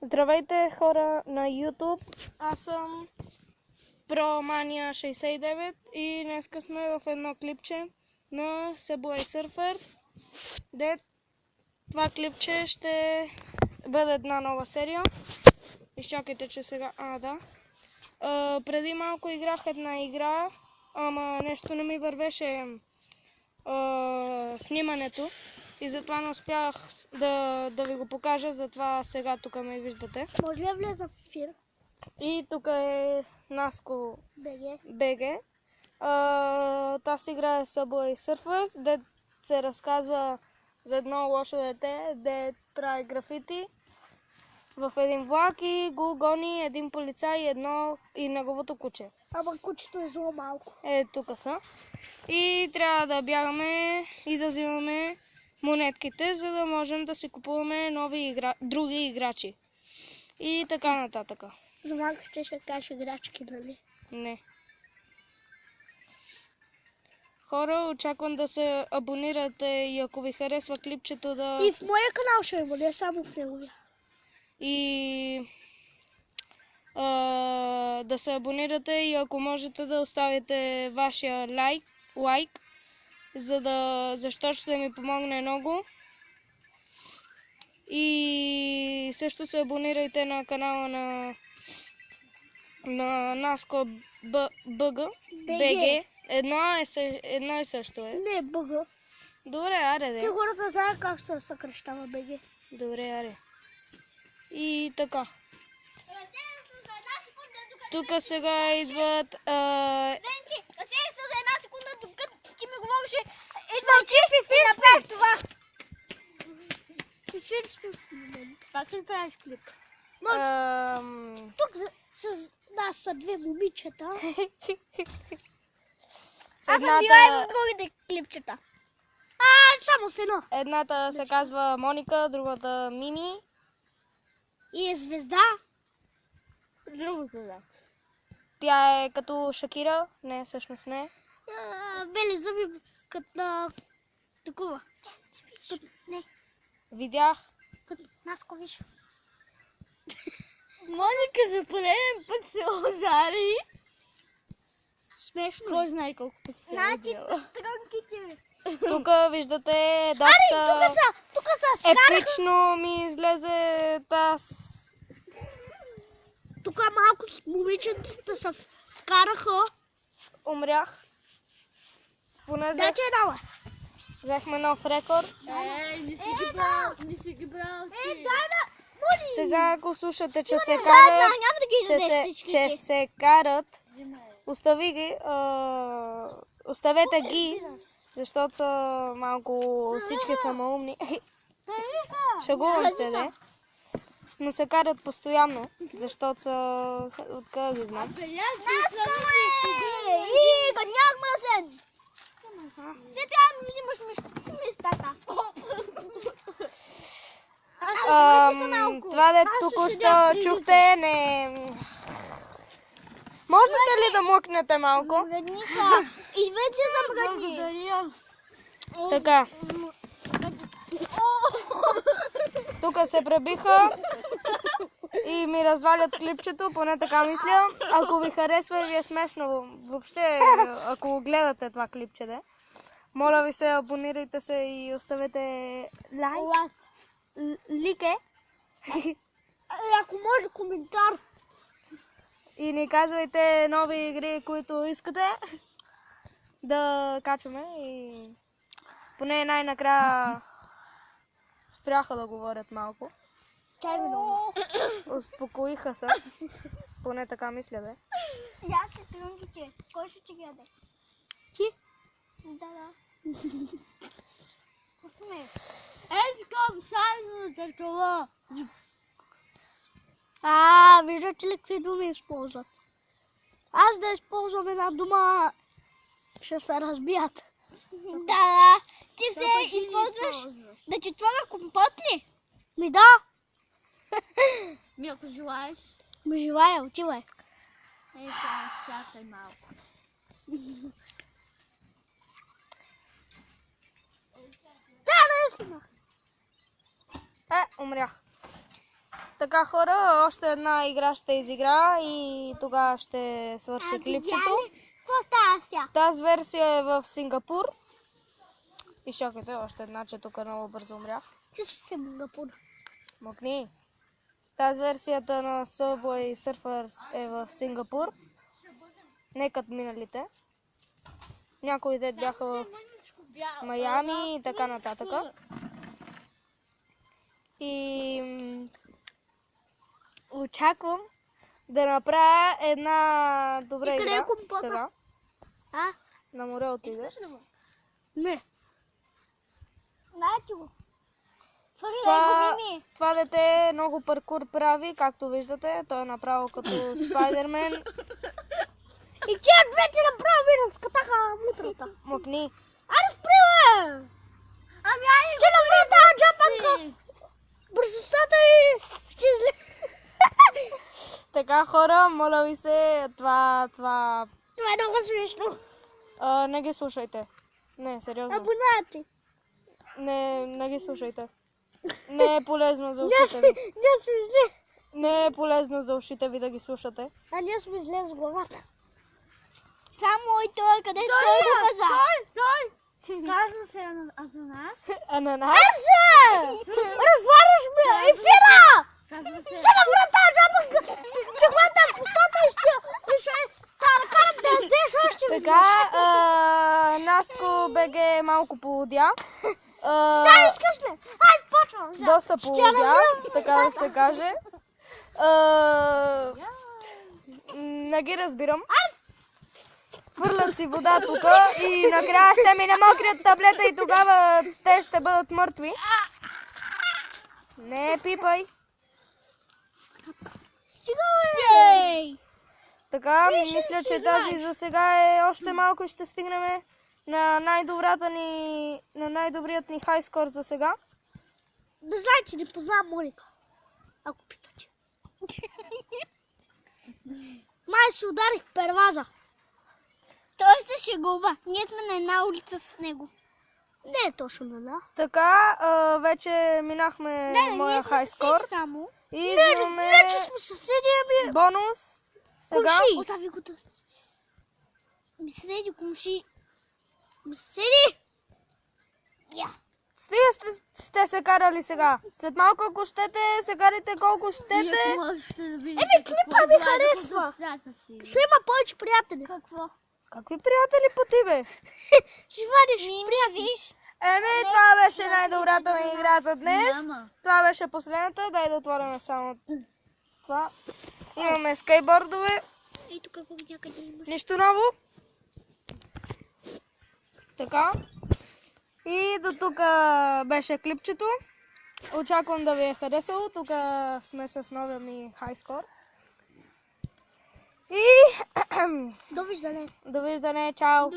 Здравейте, хора на YouTube. Аз съм ProMania69 и днеска сме в едно клипче на Subway Surfers. Това клипче ще бъде една нова серия. Изчакайте, че сега... преди малко играх една игра, ама нещо не ми вървеше снимането и затова не успях да ви го покажа, затова сега тук ме виждате. Може ли да влезна в ефир? И тук е Наско БГ. Тази игра е Subway Surfers, де се разказва за едно лошо дете, де прави графити в един влак и го гони един полицай и неговото куче. Ама кучето е зло малко. Тук са. И трябва да бягаме и да взимаме монетките, за да можем да си купуваме други играчи. И така нататък. За малко ще кажеш играчки, нали? Не. Хора, очаквам да се абонирате и ако ви харесва клипчето да... И в моя канал ще има, не само в неговия. И да се абонирате и ако можете да оставите вашия лайк, защото ще ми помогне много. И също се абонирайте на канала на Наско БГ. Едно и също е. Не, БГ. Добре, аре. Те хората знаят как се съкръщава БГ. Добре, аре. И така. Тук сега идват... Венци, за една секунда, докато ти ми говореше, Мълчи в ефир сме! Това! В ефир сме в момента. Как ли правиш клип? Тук с нас са две момичета. Аз съм била и в другите клипчета. Само в едно. Едната се казва Моника, другата Мими. И е звезда. Другата. Тя е като Шакира. Не, всъщност не. Бели зъби като такова. Не. Видях. Като Наско, виж. Моника за пореден път се озари. Смешно. Кой знае колко път се Значи, трънките. Тук виждате доста Тук са скараха. епично ми излезе таз. Тук малко момичетата се скараха. Умрях. Поне Да, че е дала. взехме нов рекорд. не си ги брал. Дай на... Моли! Сега ако слушате, че се Да, карат, няма да ги издадеш всичките. че се карат, оставете ги, защото са малко всички са малумни. Шегувам се, де. Но се карат постоянно, защото са... Откъде ги знам? Наско е! И гадняк мръсен! Сега трябва да ми взимаш местата. Това де току-що чухте, не... Можете ли да млъкнете малко? Гадни са. И вече съм гадни. Така. Тук се пребиха и ми развалят клипчето, поне така мисля. Ако ви харесва и ви е смешно, въобще, ако го гледате това клипче, моля ви се, абонирайте се и оставете лике. Ако може коментар. И ни казвайте нови игри, които искате да качваме и поне най-накрая спряха да говорят малко. Чай ми много. Успокоиха се. Поне така мисля, бе. Я се трънките. Кой ще ти яде? Ти? Да. Пусне. Такова сайзно за това. Виждате ли какви думи използват? Аз да използвам една дума, ще се разбият. Да. Ти се използваш да ти твърда компот ли? Ми да. Ми ако желаеш. Ми желая, отивай. Чакай малко. Да, наистина. Умрях. Така хора, още една игра ще изигра и тогава ще свърши клипчето. Какво става сега? Тази версия е в Сингапур. И чакайте, още една, че тук много бързо умрях. Че ще се Сингапур. Мокни. Тази версията на Subway Surfers е в Сингапур. Не като миналите. Някои дет бяха в Майами и така нататък. И очаквам да направя една добра И къде е игра компота? сега. А? На море отиде. Не. Знаете го. Фърляй го, Мими. Това дете много паркур прави, както виждате. Той е направо като Спайдермен. И тя двете направи разкатаха мутрата. Мокни. Аре спри, бе! Ами ай, Че направи тази джапанка. Бързостта и ще излезе. Така хора, моля ви се, това... Това е много смешно. Не ги слушайте. Не, сериозно. Абонати. Не ги слушайте. Не е полезно за Ние ушите ви. сме зле. Не е полезно за ушите ви да ги слушате. А ние сме зле с главата. само и той, къде той го каза. Той! Казва се ананас. Ананас? Разваряш ме! Ефира! Казва се... Ще набра тази джапанка! Че хваташ в устата и ще накарам да яздеш още веднъж. Така, Наско БГ е малко полудя. Сега искаш ли? Ай, почвам. сега. Доста полудя, така да се каже. Не ги разбирам. Хвърлят си вода тук и накрая ще ми намокрят таблета и тогава те ще бъдат мъртви. Не пипай. Стига, бе! Ей! Така, мисля, че тази за сега е още малко и ще стигнем на най-добрият ни хайскор за сега. Да знае, че не познавам Моника. Ако питате. Май се ударих перваза. Той се шегува. Ние сме на една улица с него. Не е точно на. Така, вече минахме моя ние сме хайскор съседи само. и Не, взимаме не, че сме съседи, ами... бонус. Сега Кумши. Остави го да... Ми седи комши. Ми съседи. Я. стига сте се карали сега. След малко, ако щете, се карайте колко щете. Еми, клипа ми харесва. Ще има повече приятели. Какво? Какви приятели по тебе? Ще вадиш Мими, виж. Еми, това беше най-добрата ми игра за днес. Това беше последната. Дай да отворим само това. Имаме скейтбордове. Ей, тук какво някъде имаш. Нищо ново. Така. И до тук беше клипчето. Очаквам да ви е харесало. Тук сме с новия ми хайскор. И Довиждане. довиждане, чао!